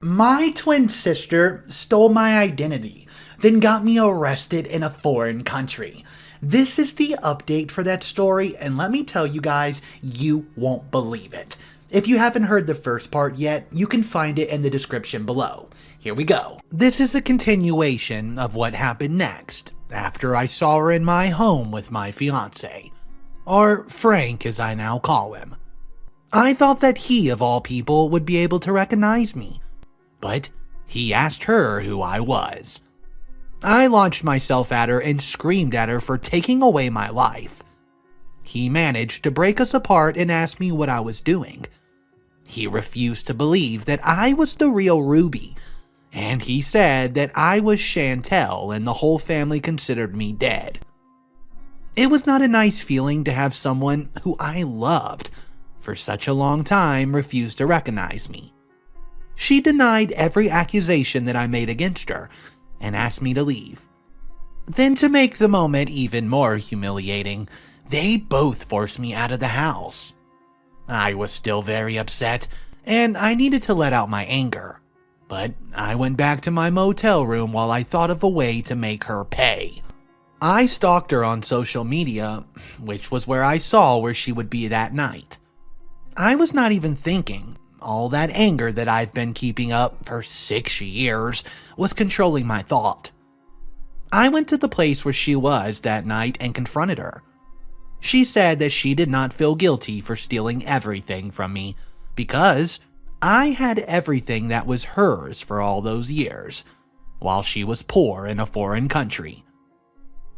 My twin sister stole my identity, then got me arrested in a foreign country. This is the update for that story, and let me tell you guys, you won't believe it. If you haven't heard the first part yet, you can find it in the description below. Here we go. This is a continuation of what happened next, after I saw her in my home with my fiance. Or Frank, as I now call him. I thought that he, of all people, would be able to recognize me. But he asked her who I was. I launched myself at her and screamed at her for taking away my life. He managed to break us apart and ask me what I was doing. He refused to believe that I was the real Ruby, and he said that I was Chantel and the whole family considered me dead. It was not a nice feeling to have someone who I loved for such a long time refuse to recognize me. She denied every accusation that I made against her and asked me to leave. Then, to make the moment even more humiliating, they both forced me out of the house. I was still very upset, and I needed to let out my anger. But I went back to my motel room while I thought of a way to make her pay. I stalked her on social media, which was where I saw where she would be that night. I was not even thinking. All that anger that I've been keeping up for 6 years was controlling my thought. I went to the place where she was that night and confronted her. She said that she did not feel guilty for stealing everything from me because I had everything that was hers for all those years, while she was poor in a foreign country.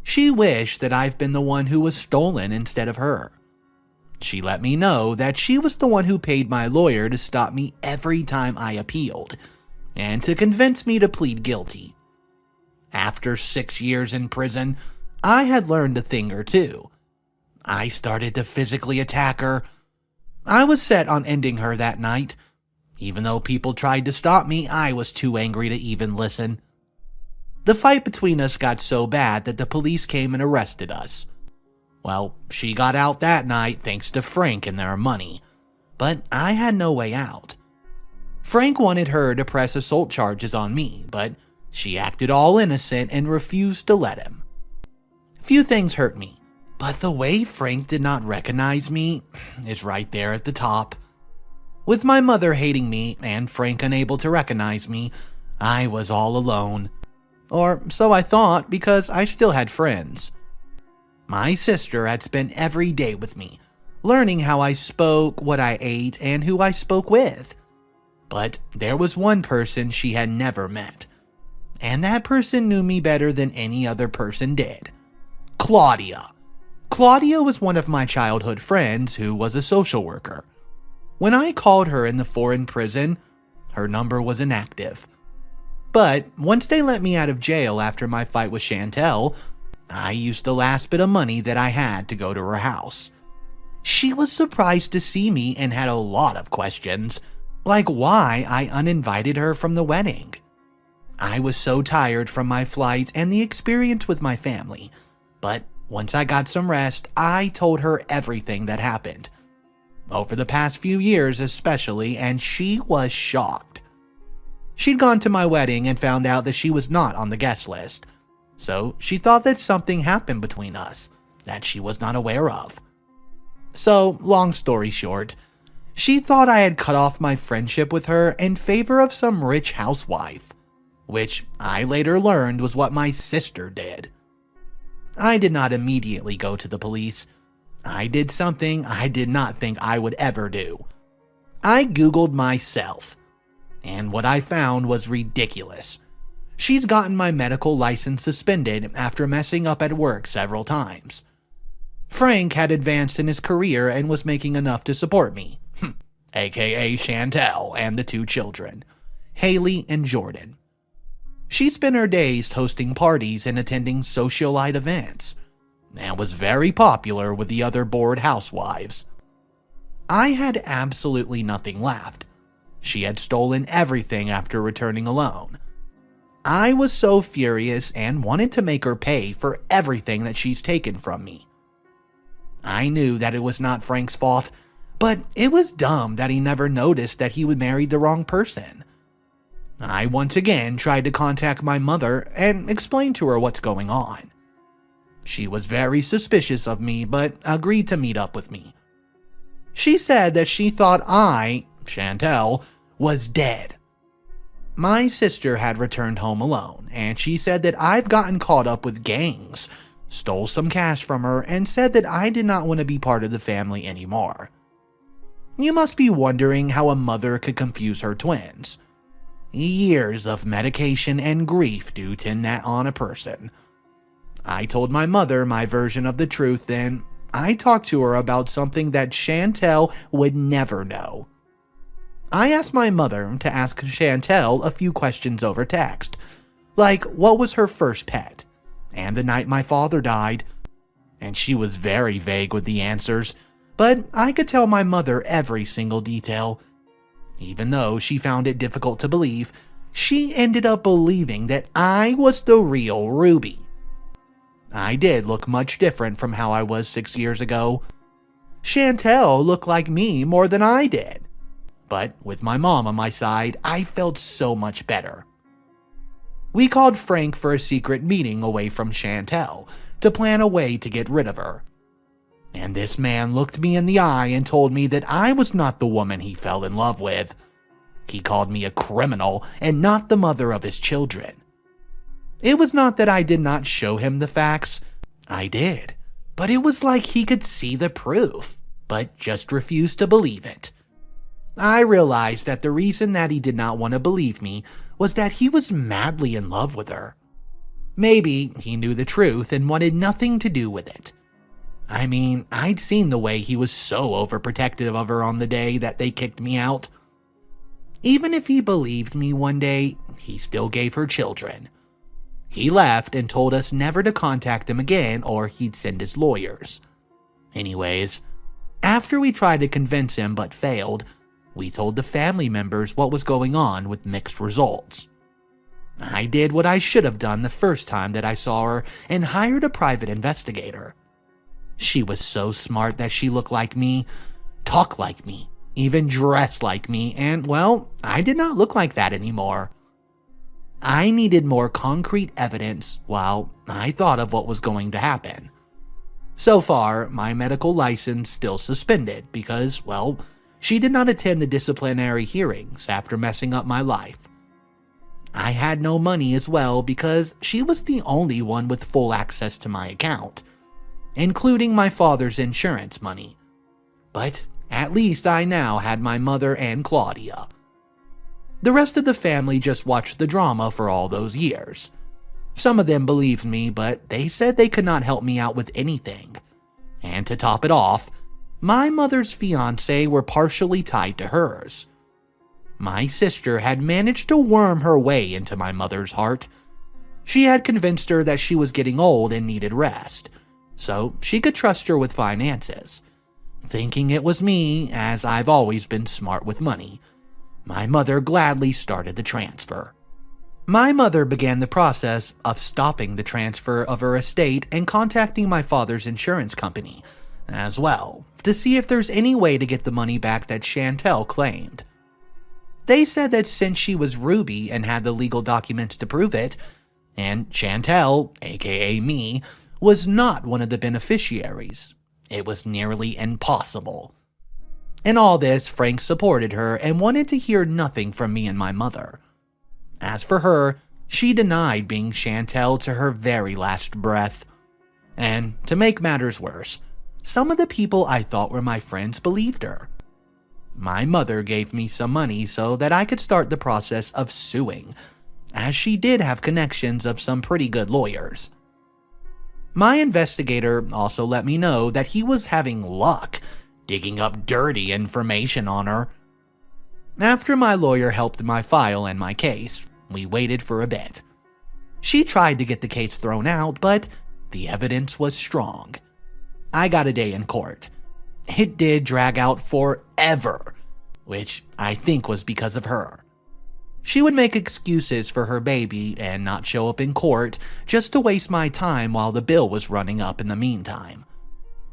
She wished that I've been the one who was stolen instead of her. She let me know that she was the one who paid my lawyer to stop me every time I appealed, and to convince me to plead guilty. After 6 years in prison, I had learned a thing or two. I started to physically attack her. I was set on ending her that night. Even though people tried to stop me, I was too angry to even listen. The fight between us got so bad that the police came and arrested us. Well, she got out that night thanks to Frank and their money, but I had no way out. Frank wanted her to press assault charges on me, but she acted all innocent and refused to let him. Few things hurt me, but the way Frank did not recognize me is right there at the top. With my mother hating me and Frank unable to recognize me, I was all alone. Or so I thought, because I still had friends. My sister had spent every day with me, learning how I spoke, what I ate, and who I spoke with. But there was one person she had never met, and that person knew me better than any other person did. Claudia. Claudia was one of my childhood friends who was a social worker. When I called her in the foreign prison, her number was inactive. But once they let me out of jail after my fight with Chantel, I used the last bit of money that I had to go to her house. She was surprised to see me and had a lot of questions, like why I uninvited her from the wedding. I was so tired from my flight and the experience with my family, but once I got some rest, I told her everything that happened. Over the past few years especially, and she was shocked. She'd gone to my wedding and found out that she was not on the guest list. So she thought that something happened between us that she was not aware of. So, long story short, she thought I had cut off my friendship with her in favor of some rich housewife, which I later learned was what my sister did. I did not immediately go to the police. I did something I did not think I would ever do. I Googled myself, and what I found was ridiculous. She's gotten my medical license suspended after messing up at work several times. Frank had advanced in his career and was making enough to support me, aka Chantel and the 2 children, Haley and Jordan. She spent her days hosting parties and attending socialite events, and was very popular with the other bored housewives. I had absolutely nothing left. She had stolen everything after returning alone. I was so furious and wanted to make her pay for everything that she's taken from me. I knew that it was not Frank's fault, but it was dumb that he never noticed that he would marry the wrong person. I once again tried to contact my mother and explain to her what's going on. She was very suspicious of me, but agreed to meet up with me. She said that she thought I, Chantel, was dead. My sister had returned home alone, and she said that I've gotten caught up with gangs, stole some cash from her, and said that I did not want to be part of the family anymore. You must be wondering how a mother could confuse her twins. Years of medication and grief do tend that on a person. I told my mother my version of the truth, and I talked to her about something that Chantel would never know. I asked my mother to ask Chantel a few questions over text, like what was her first pet, and the night my father died, and she was very vague with the answers, but I could tell my mother every single detail. Even though she found it difficult to believe, she ended up believing that I was the real Ruby. I did look much different from how I was 6 years ago. Chantel looked like me more than I did. But with my mom on my side, I felt so much better. We called Frank for a secret meeting away from Chantel to plan a way to get rid of her. And this man looked me in the eye and told me that I was not the woman he fell in love with. He called me a criminal and not the mother of his children. It was not that I did not show him the facts. I did. But it was like he could see the proof, but just refused to believe it. I realized that the reason that he did not want to believe me was that he was madly in love with her. Maybe he knew the truth and wanted nothing to do with it. I mean, I'd seen the way he was so overprotective of her on the day that they kicked me out. Even if he believed me one day, he still gave her children. He left and told us never to contact him again or he'd send his lawyers. Anyways, after we tried to convince him but failed, we told the family members what was going on with mixed results. I did what I should have done the first time that I saw her and hired a private investigator. She was so smart that she looked like me, talked like me, even dressed like me, and well, I did not look like that anymore. I needed more concrete evidence while I thought of what was going to happen. So far, my medical license still suspended because, well, she did not attend the disciplinary hearings after messing up my life. I had no money as well because she was the only one with full access to my account, including my father's insurance money. But at least I now had my mother and Claudia. The rest of the family just watched the drama for all those years. Some of them believed me, but they said they could not help me out with anything. And to top it off, my mother's fiancé were partially tied to hers. My sister had managed to worm her way into my mother's heart. She had convinced her that she was getting old and needed rest, so she could trust her with finances. Thinking it was me, as I've always been smart with money, my mother gladly started the transfer. My mother began the process of stopping the transfer of her estate and contacting my father's insurance company as well to see if there's any way to get the money back that Chantel claimed. They said that since she was Ruby and had the legal documents to prove it, and Chantel, aka me, was not one of the beneficiaries, it was nearly impossible. In all this, Frank supported her and wanted to hear nothing from me and my mother. As for her, she denied being Chantel to her very last breath. And to make matters worse, some of the people I thought were my friends believed her. My mother gave me some money so that I could start the process of suing, as she did have connections of some pretty good lawyers. My investigator also let me know that he was having luck digging up dirty information on her. After my lawyer helped my file and my case, we waited for a bit. She tried to get the case thrown out, but the evidence was strong. I got a day in court. It did drag out forever, which I think was because of her. She would make excuses for her baby and not show up in court just to waste my time while the bill was running up in the meantime.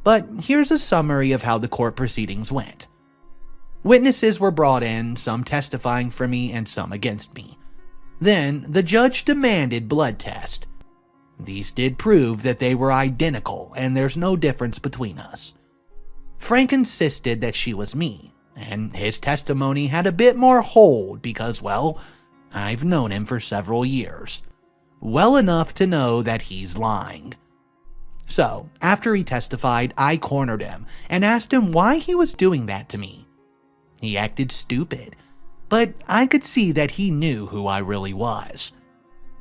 But here's a summary of how the court proceedings went. Witnesses were brought in, some testifying for me and some against me. Then the judge demanded blood tests. These did prove that they were identical and there's no difference between us. Frank insisted that she was me, and his testimony had a bit more hold because, well, I've known him for several years. Well enough to know that he's lying. So, after he testified, I cornered him and asked him why he was doing that to me. He acted stupid, but I could see that he knew who I really was.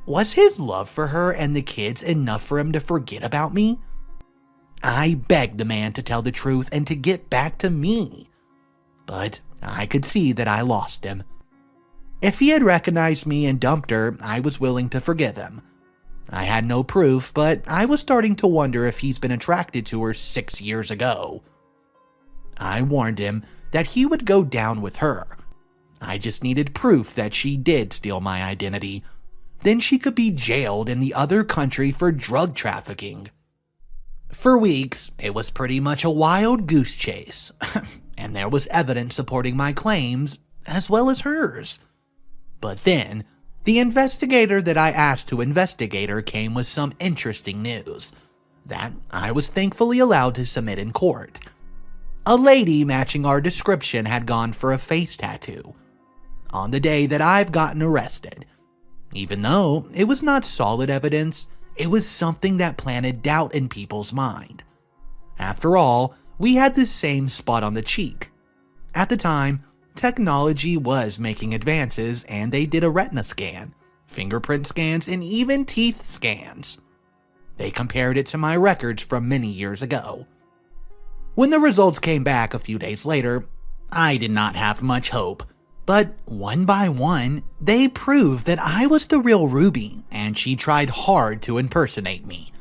Was his love for her and the kids enough for him to forget about me? I begged the man to tell the truth and to get back to me. But I could see that I lost him. If he had recognized me and dumped her, I was willing to forgive him. I had no proof, but I was starting to wonder if he's been attracted to her 6 years ago. I warned him that he would go down with her. I just needed proof that she did steal my identity. Then she could be jailed in the other country for drug trafficking. For weeks, it was pretty much a wild goose chase, and there was evidence supporting my claims as well as hers. But then, the investigator that I asked to investigate her came with some interesting news that I was thankfully allowed to submit in court. A lady matching our description had gone for a face tattoo on the day that I've gotten arrested. Even though it was not solid evidence, it was something that planted doubt in people's mind. After all, we had the same spot on the cheek. At the time, technology was making advances and they did a retina scan, fingerprint scans, and even teeth scans. They compared it to my records from many years ago. When the results came back a few days later, I did not have much hope. But one by one, they proved that I was the real Ruby, and she tried hard to impersonate me.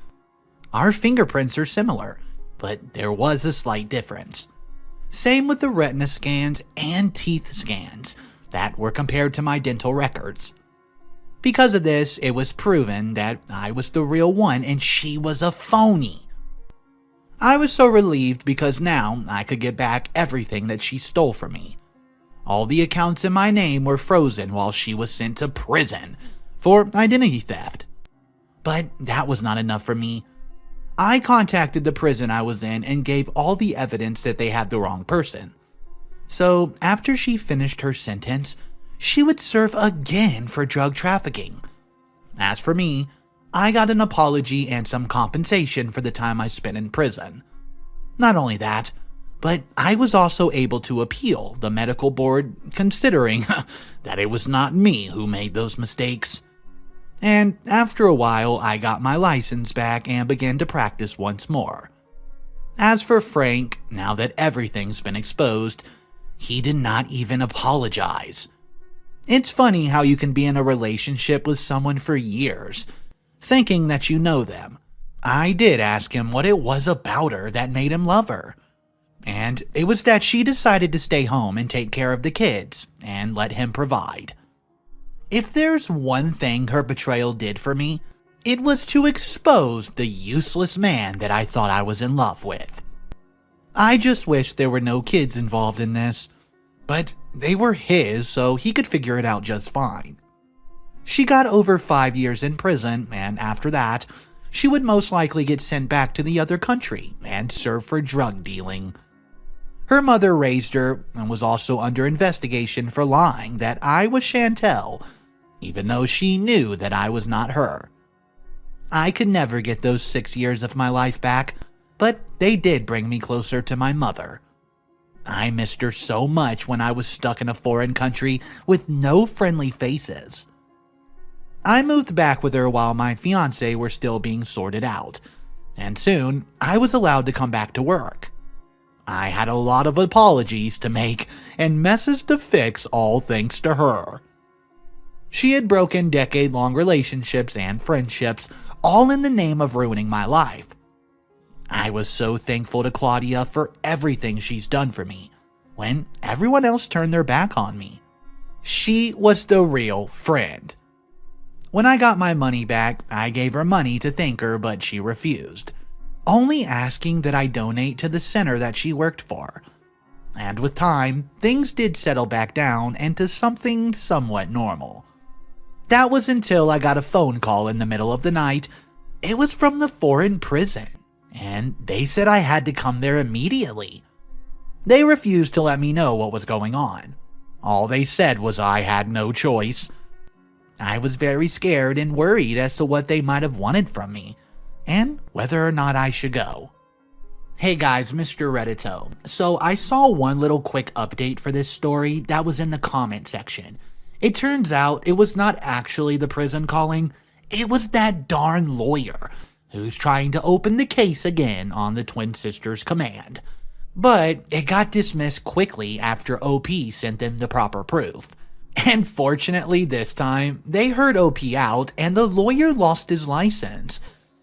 Our fingerprints are similar, but there was a slight difference. Same with the retina scans and teeth scans that were compared to my dental records. Because of this, it was proven that I was the real one and she was a phony. I was so relieved because now I could get back everything that she stole from me. All the accounts in my name were frozen while she was sent to prison for identity theft. But that was not enough for me. I contacted the prison I was in and gave all the evidence that they had the wrong person. So after she finished her sentence, she would serve again for drug trafficking. As for me, I got an apology and some compensation for the time I spent in prison. Not only that, but I was also able to appeal the medical board, considering that it was not me who made those mistakes. And after a while, I got my license back and began to practice once more. As for Frank, now that everything's been exposed, he did not even apologize. It's funny how you can be in a relationship with someone for years, thinking that you know them. I did ask him what it was about her that made him love her. And it was that she decided to stay home and take care of the kids and let him provide. If there's one thing her betrayal did for me, it was to expose the useless man that I thought I was in love with. I just wish there were no kids involved in this, but they were his, so he could figure it out just fine. She got over 5 years in prison, and after that, she would most likely get sent back to the other country and serve for drug dealing. Her mother raised her and was also under investigation for lying that I was Chantel, even though she knew that I was not her. I could never get those 6 years of my life back, but they did bring me closer to my mother. I missed her so much when I was stuck in a foreign country with no friendly faces. I moved back with her while my fiancé were still being sorted out, and soon I was allowed to come back to work. I had a lot of apologies to make and messes to fix, all thanks to her. She had broken decade-long relationships and friendships, all in the name of ruining my life. I was so thankful to Claudia for everything she's done for me, when everyone else turned their back on me. She was the real friend. When I got my money back, I gave her money to thank her, but she refused, only asking that I donate to the center that she worked for. And with time, things did settle back down into something somewhat normal. That was until I got a phone call in the middle of the night. It was from the foreign prison, and they said I had to come there immediately. They refused to let me know what was going on. All they said was I had no choice. I was very scared and worried as to what they might have wanted from me, and whether or not I should go. Hey guys, Mr. Reddito. So I saw one little quick update for this story that was in the comment section. It turns out it was not actually the prison calling, it was that darn lawyer who's trying to open the case again on the twin sisters' command. But it got dismissed quickly after OP sent them the proper proof. And fortunately this time, they heard OP out and the lawyer lost his license.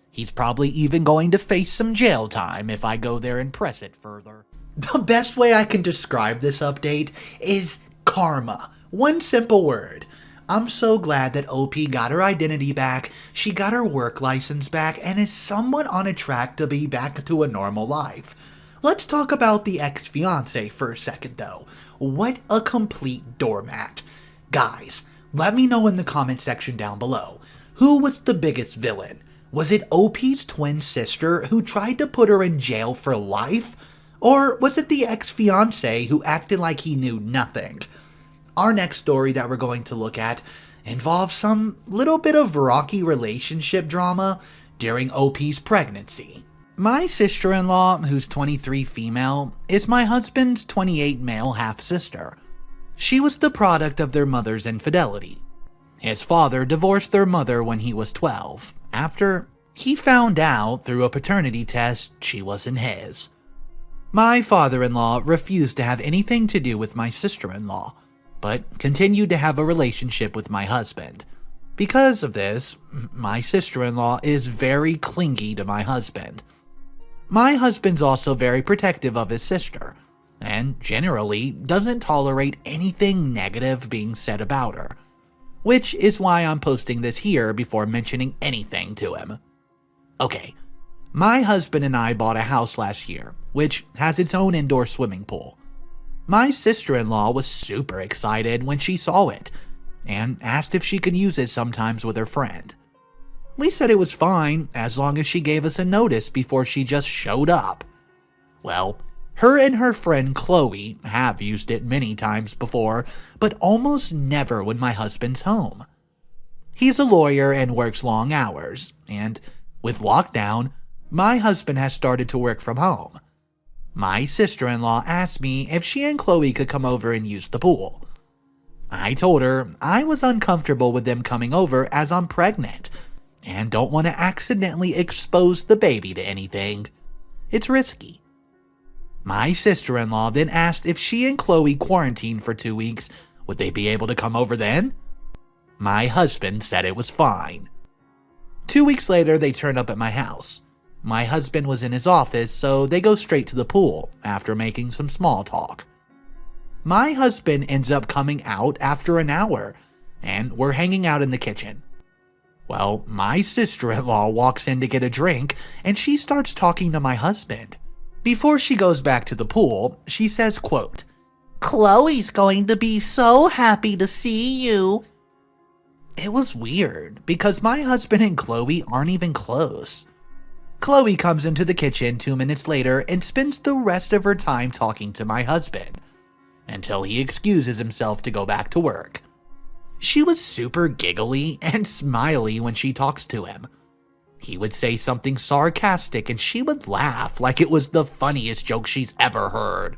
He's probably even going to face some jail time if I go there and press it further. The best way I can describe this update is karma. One simple word. I'm so glad that OP got her identity back, she got her work license back, and is somewhat on a track to be back to a normal life. Let's talk about the ex-fiancé for a second though. What a complete doormat. Guys, let me know in the comment section down below. Who was the biggest villain? Was it OP's twin sister who tried to put her in jail for life? Or was it the ex-fiancé who acted like he knew nothing? Our next story that we're going to look at involves some little bit of rocky relationship drama during OP's pregnancy. My sister-in-law, who's 23 female, is my husband's 28 male half-sister. She was the product of their mother's infidelity. His father divorced their mother when he was 12, after he found out through a paternity test she wasn't his. My father-in-law refused to have anything to do with my sister-in-law, but continued to have a relationship with my husband. Because of this, my sister-in-law is very clingy to my husband. My husband's also very protective of his sister, and generally doesn't tolerate anything negative being said about her, which is why I'm posting this here before mentioning anything to him. Okay, my husband and I bought a house last year, which has its own indoor swimming pool. My sister-in-law was super excited when she saw it, and asked if she could use it sometimes with her friend. We said it was fine as long as she gave us a notice before she just showed up. Well, her and her friend Chloe have used it many times before, but almost never when my husband's home. He's a lawyer and works long hours, and with lockdown, my husband has started to work from home. My sister-in-law asked me if she and Chloe could come over and use the pool. I told her I was uncomfortable with them coming over as I'm pregnant, and don't want to accidentally expose the baby to anything. It's risky. My sister-in-law then asked if she and Chloe quarantined for 2 weeks, would they be able to come over then? My husband said it was fine. 2 weeks later, they turned up at my house. My husband was in his office, so they go straight to the pool after making some small talk. My husband ends up coming out after an hour, and we're hanging out in the kitchen. Well, my sister-in-law walks in to get a drink, and she starts talking to my husband. Before she goes back to the pool, she says, quote, "Chloe's going to be so happy to see you." It was weird, because my husband and Chloe aren't even close. Chloe comes into the kitchen 2 minutes later and spends the rest of her time talking to my husband, until he excuses himself to go back to work. She was super giggly and smiley when she talks to him. He would say something sarcastic and she would laugh like it was the funniest joke she's ever heard.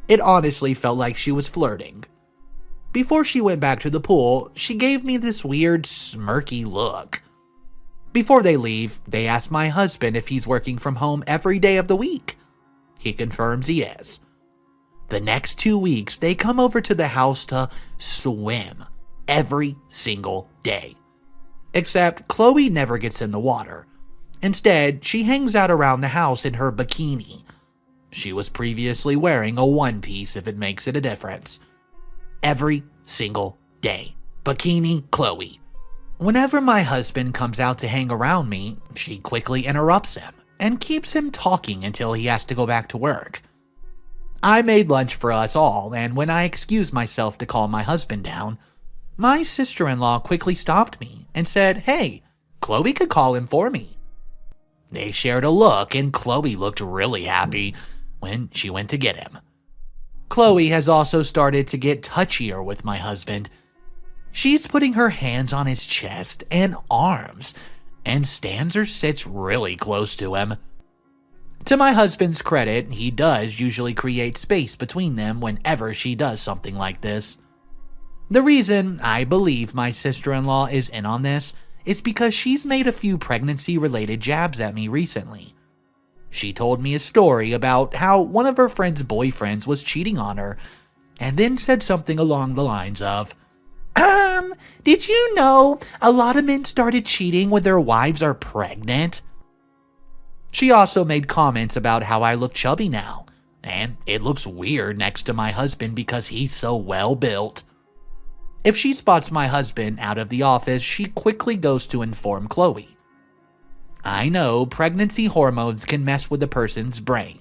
It honestly felt like she was flirting. Before she went back to the pool, she gave me this weird smirky look. Before they leave, they ask my husband if he's working from home every day of the week. He confirms he is. The next 2 weeks, they come over to the house to swim every single day. Except Chloe never gets in the water. Instead, she hangs out around the house in her bikini. She was previously wearing a one-piece if it makes it a difference. Every single day. Bikini Chloe. Whenever my husband comes out to hang around me, she quickly interrupts him and keeps him talking until he has to go back to work. I made lunch for us all, and when I excused myself to calm my husband down, My sister-in-law quickly stopped me and said, "Hey, Chloe could call him for me." They shared a look, and Chloe looked really happy when she went to get him. Chloe has also started to get touchier with my husband. She's putting her hands on his chest and arms and stands or sits really close to him. To my husband's credit, he does usually create space between them whenever she does something like this. The reason I believe my sister-in-law is in on this is because she's made a few pregnancy-related jabs at me recently. She told me a story about how one of her friend's boyfriends was cheating on her, and then said something along the lines of, did you know a lot of men started cheating when their wives are pregnant? She also made comments about how I look chubby now, and it looks weird next to my husband because he's so well built. If she spots my husband out of the office, she quickly goes to inform Chloe. I know pregnancy hormones can mess with a person's brain,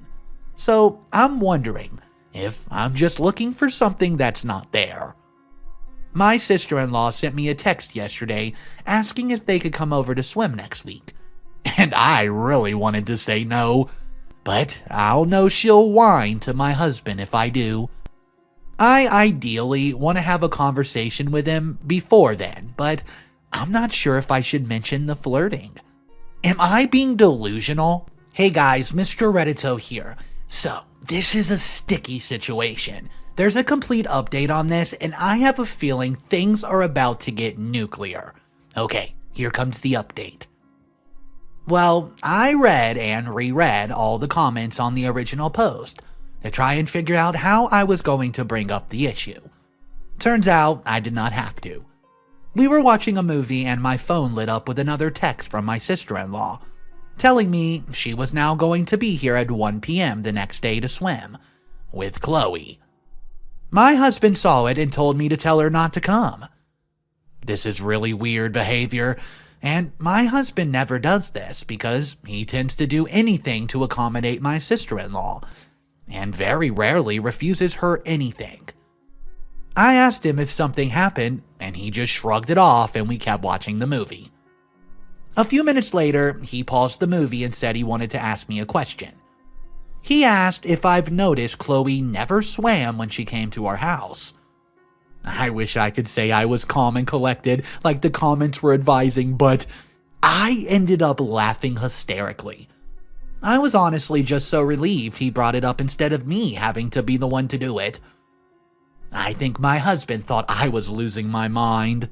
so I'm wondering if I'm just looking for something that's not there. My sister-in-law sent me a text yesterday asking if they could come over to swim next week, and I really wanted to say no, but I'll know she'll whine to my husband if I do. I ideally want to have a conversation with him before then, but I'm not sure if I should mention the flirting. Am I being delusional? Hey guys, Mr. Reddito here. So, this is a sticky situation. There's a complete update on this, and I have a feeling things are about to get nuclear. Okay, here comes the update. Well, I read and reread all the comments on the original post to try and figure out how I was going to bring up the issue. Turns out I did not have to. We were watching a movie and my phone lit up with another text from my sister-in-law, telling me she was now going to be here at 1 p.m. the next day to swim with Chloe. My husband saw it and told me to tell her not to come. This is really weird behavior, and my husband never does this because he tends to do anything to accommodate my sister-in-law, and very rarely refuses her anything. I asked him if something happened, and he just shrugged it off and we kept watching the movie. A few minutes later, he paused the movie and said he wanted to ask me a question. He asked if I've noticed Chloe never swam when she came to our house. I wish I could say I was calm and collected like the comments were advising, but I ended up laughing hysterically. I was honestly just so relieved he brought it up instead of me having to be the one to do it. I think my husband thought I was losing my mind.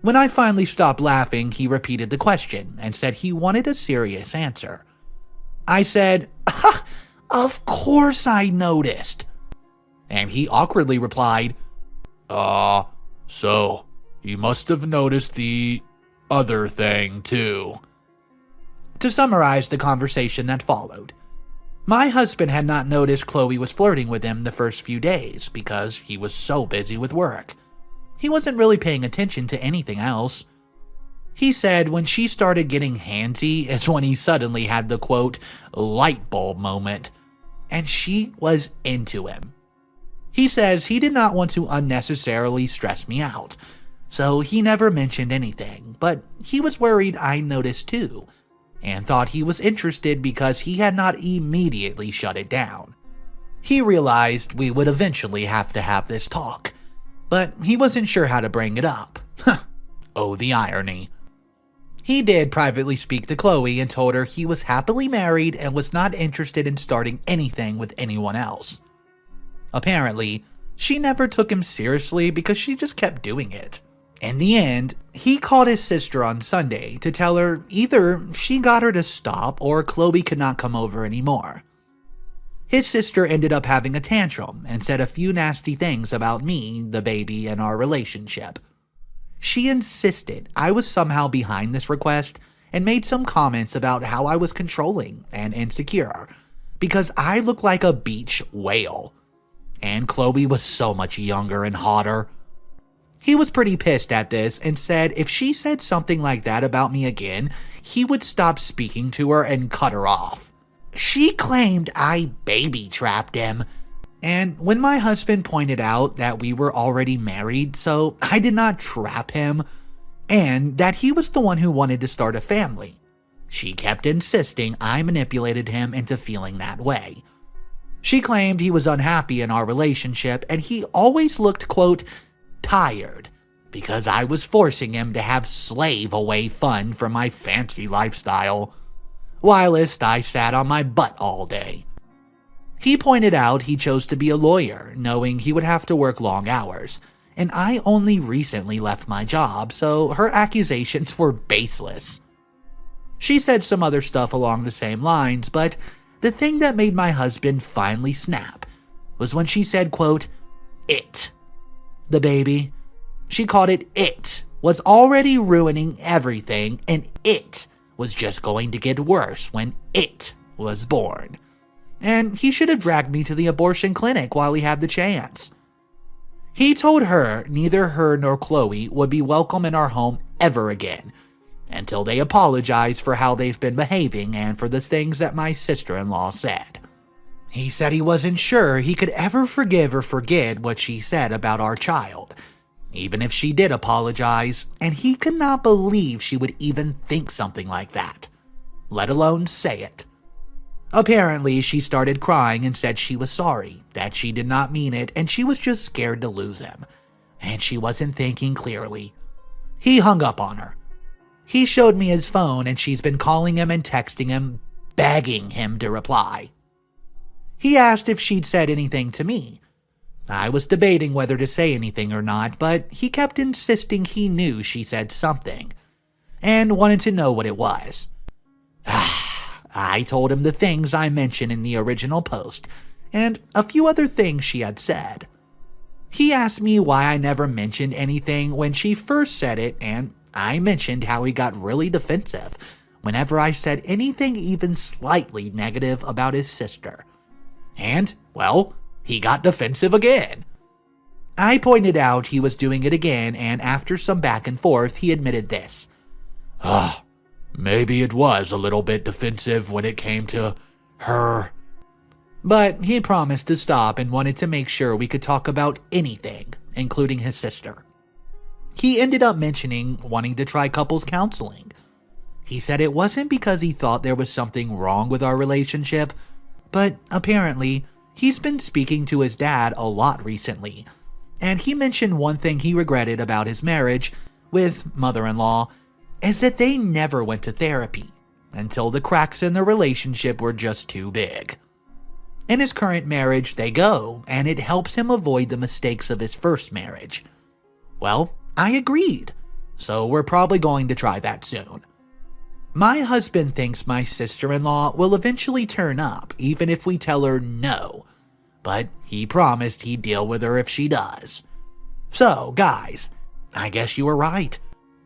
When I finally stopped laughing, he repeated the question and said he wanted a serious answer. I said, "Of course I noticed." And he awkwardly replied, so you must have noticed the other thing too." To summarize the conversation that followed, my husband had not noticed Chloe was flirting with him the first few days because he was so busy with work. He wasn't really paying attention to anything else. He said when she started getting handsy is when he suddenly had the quote, light bulb moment, and she was into him. He says he did not want to unnecessarily stress me out, so he never mentioned anything, but he was worried I noticed too, and thought he was interested because he had not immediately shut it down. He realized we would eventually have to have this talk, but he wasn't sure how to bring it up. Oh, the irony. He did privately speak to Chloe and told her he was happily married and was not interested in starting anything with anyone else. Apparently, she never took him seriously because she just kept doing it. In the end, he called his sister on Sunday to tell her either she got her to stop or Chloe could not come over anymore. His sister ended up having a tantrum and said a few nasty things about me, the baby, and our relationship. She insisted I was somehow behind this request and made some comments about how I was controlling and insecure because I looked like a beach whale, and Chloe was so much younger and hotter. He was pretty pissed at this and said if she said something like that about me again, he would stop speaking to her and cut her off. She claimed I baby trapped him, And when my husband pointed out that we were already married, so I did not trap him, and that he was the one who wanted to start a family, she kept insisting I manipulated him into feeling that way. She claimed he was unhappy in our relationship and he always looked, quote, tired, because I was forcing him to have slave-away fun from my fancy lifestyle, whilst I sat on my butt all day. He pointed out he chose to be a lawyer, knowing he would have to work long hours, and I only recently left my job, so her accusations were baseless. She said some other stuff along the same lines, but the thing that made my husband finally snap was when she said, quote, it. The baby, she called it, was already ruining everything, and it was just going to get worse when it was born. And he should have dragged me to the abortion clinic while he had the chance. He told her neither her nor Chloe would be welcome in our home ever again, until they apologize for how they've been behaving and for the things that my sister-in-law said. He said he wasn't sure he could ever forgive or forget what she said about our child, even if she did apologize, and he could not believe she would even think something like that, let alone say it. Apparently, she started crying and said she was sorry, that she did not mean it, and she was just scared to lose him, and she wasn't thinking clearly. He hung up on her. He showed me his phone, and she's been calling him and texting him, begging him to reply. He asked if she'd said anything to me. I was debating whether to say anything or not, but he kept insisting he knew she said something, and wanted to know what it was. I told him the things I mentioned in the original post, and a few other things she had said. He asked me why I never mentioned anything when she first said it, and I mentioned how he got really defensive whenever I said anything even slightly negative about his sister. And, well, he got defensive again. I pointed out he was doing it again, and after some back and forth, he admitted this. Maybe it was a little bit defensive when it came to her. But he promised to stop and wanted to make sure we could talk about anything, including his sister. He ended up mentioning wanting to try couples counseling. He said it wasn't because he thought there was something wrong with our relationship, but apparently he's been speaking to his dad a lot recently, and he mentioned one thing he regretted about his marriage with mother-in-law is that they never went to therapy until the cracks in the relationship were just too big. In his current marriage, they go, and it helps him avoid the mistakes of his first marriage. Well, I agreed, so we're probably going to try that soon. My husband thinks my sister-in-law will eventually turn up, even if we tell her no, but he promised he'd deal with her if she does. So, guys, I guess you were right.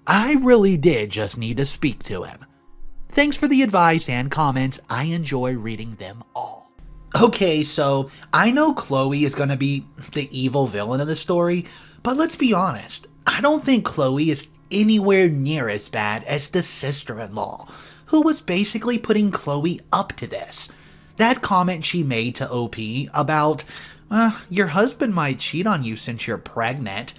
I really did just need to speak to him. Thanks for the advice and comments. I enjoy reading them all. Okay, so I know Chloe is going to be the evil villain of the story, but let's be honest. I don't think Chloe is anywhere near as bad as the sister-in-law, who was basically putting Chloe up to this. That comment she made to OP about, your husband might cheat on you since you're pregnant,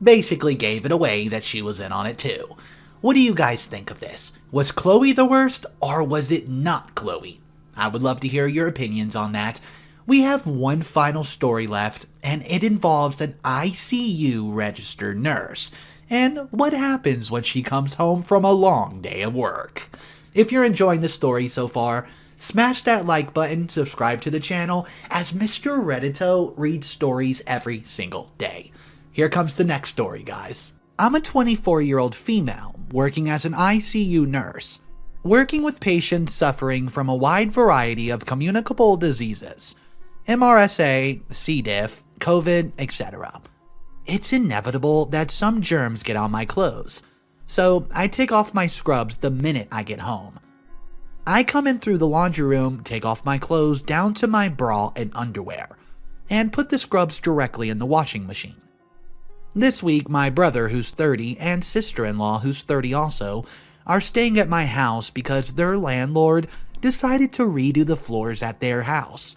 basically gave it away that she was in on it too. What do you guys think of this? Was Chloe the worst, or was it not Chloe? I would love to hear your opinions on that. We have one final story left, and it involves an ICU registered nurse, and what happens when she comes home from a long day of work. If you're enjoying the story so far, smash that like button, subscribe to the channel, as Mr. Reddito reads stories every single day. Here comes the next story, guys. I'm a 24-year-old female working as an ICU nurse, working with patients suffering from a wide variety of communicable diseases, MRSA, C. diff, COVID, etc. It's inevitable that some germs get on my clothes, so I take off my scrubs the minute I get home. I come in through the laundry room, take off my clothes down to my bra and underwear, and put the scrubs directly in the washing machine. This week, my brother, who's 30, and sister-in-law, who's 30 also, are staying at my house because their landlord decided to redo the floors at their house.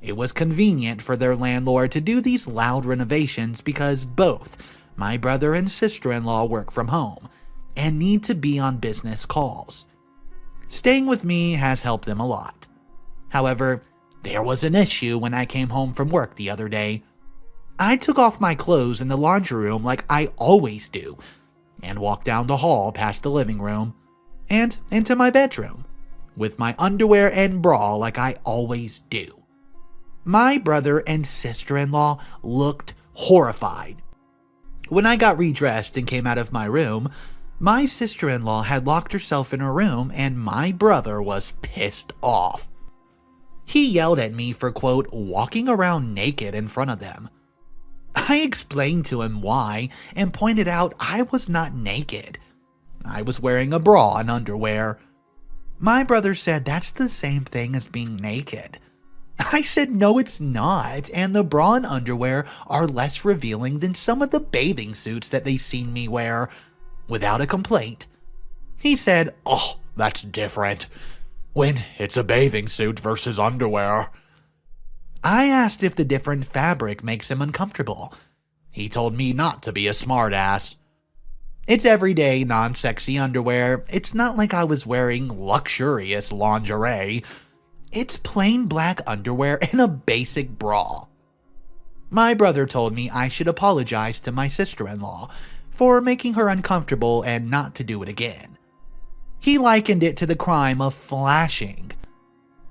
It was convenient for their landlord to do these loud renovations because both my brother and sister-in-law work from home and need to be on business calls. Staying with me has helped them a lot. However, there was an issue when I came home from work the other day. I took off my clothes in the laundry room like I always do and walked down the hall past the living room and into my bedroom with my underwear and bra like I always do. My brother and sister-in-law looked horrified. When I got redressed and came out of my room, my sister-in-law had locked herself in her room and my brother was pissed off. He yelled at me for, quote, walking around naked in front of them. I explained to him why and pointed out I was not naked. I was wearing a bra and underwear. My brother said that's the same thing as being naked. I said no, it's not, and the bra and underwear are less revealing than some of the bathing suits that they've seen me wear, without a complaint. He said, "Oh, that's different, when it's a bathing suit versus underwear." I asked if the different fabric makes him uncomfortable. He told me not to be a smartass. It's everyday, non-sexy underwear. It's not like I was wearing luxurious lingerie. It's plain black underwear and a basic bra. My brother told me I should apologize to my sister-in-law for making her uncomfortable and not to do it again. He likened it to the crime of flashing.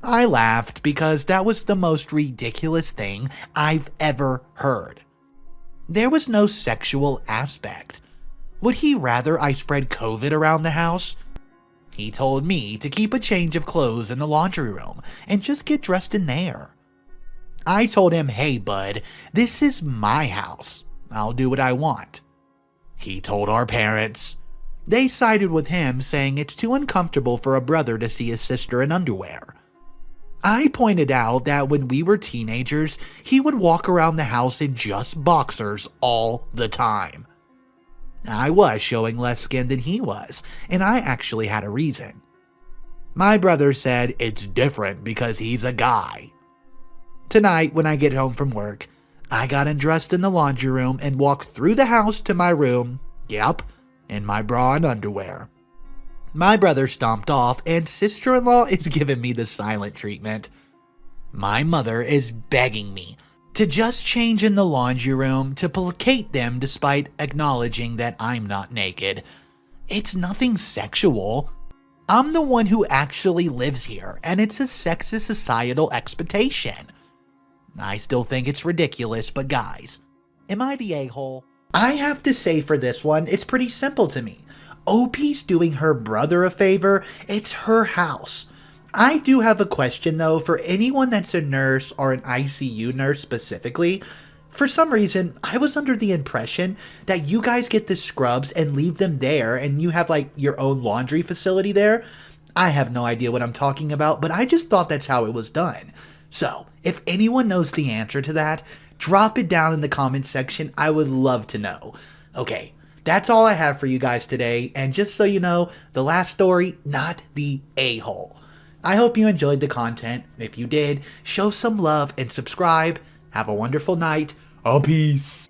I laughed because that was the most ridiculous thing I've ever heard. There was no sexual aspect. Would he rather I spread COVID around the house? He told me to keep a change of clothes in the laundry room and just get dressed in there. I told him, "Hey bud, this is my house. I'll do what I want." He told our parents. They sided with him, saying it's too uncomfortable for a brother to see his sister in underwear. I pointed out that when we were teenagers, he would walk around the house in just boxers all the time. I was showing less skin than he was, and I actually had a reason. My brother said it's different because he's a guy. Tonight, when I get home from work, I got undressed in the laundry room and walked through the house to my room, in my bra and underwear. My brother stomped off, and sister-in-law is giving me the silent treatment. My mother is begging me to just change in the laundry room to placate them despite acknowledging that I'm not naked. It's nothing sexual. I'm the one who actually lives here, and it's a sexist societal expectation. I still think it's ridiculous, but guys, am I the a-hole? I have to say for this one, it's pretty simple to me. OP's doing her brother a favor. It's her house. I do have a question though for anyone that's a nurse or an ICU nurse specifically. For some reason, I was under the impression that you guys get the scrubs and leave them there and you have like your own laundry facility there. I have no idea what I'm talking about, but I just thought that's how it was done. So, if anyone knows the answer to that, drop it down in the comments section. I would love to know. Okay, that's all I have for you guys today, and just so you know, the last story, not the a-hole. I hope you enjoyed the content. If you did, show some love and subscribe. Have a wonderful night. Peace.